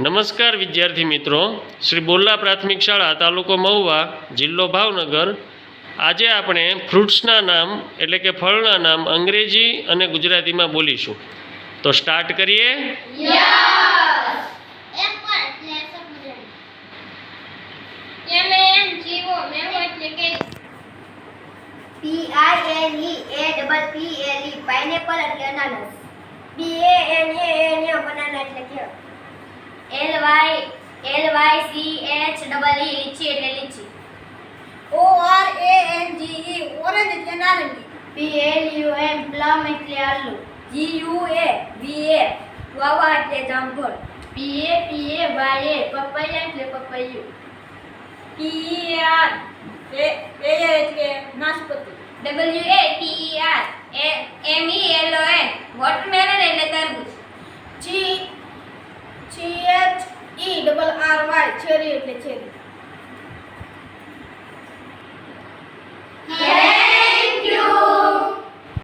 નમસ્કાર વિદ્યાર્થી મિત્રો, શ્રી બોરલા પ્રાથમિક શાળા તાલુકો મહુવા જિલ્લો ભાવનગર. આજે આપણે ફ્રૂટ્સના નામ એટલે કે ફળના નામ અંગ્રેજી અને ગુજરાતીમાં બોલીશું. તો સ્ટાર્ટ કરીએ. પાઇનેપલ એટલે અનાનસ. BANANA બનાના એટલે કેળ. LYCHEE લીચી એટલે લીચી. ORANGE ઓરેન્જ એટલે નારંગી. PLUM પ્લમ એટલે આલુ. GUAVA ગુઆવા એટલે જામફળ. PAPAYA પપૈયા એટલે પપૈયું. PER એટલે નાશપતિ. WATERMELON વોટરમેલન એટલે તરબૂચ. CHERRY ચેરી એટલે ચેરી.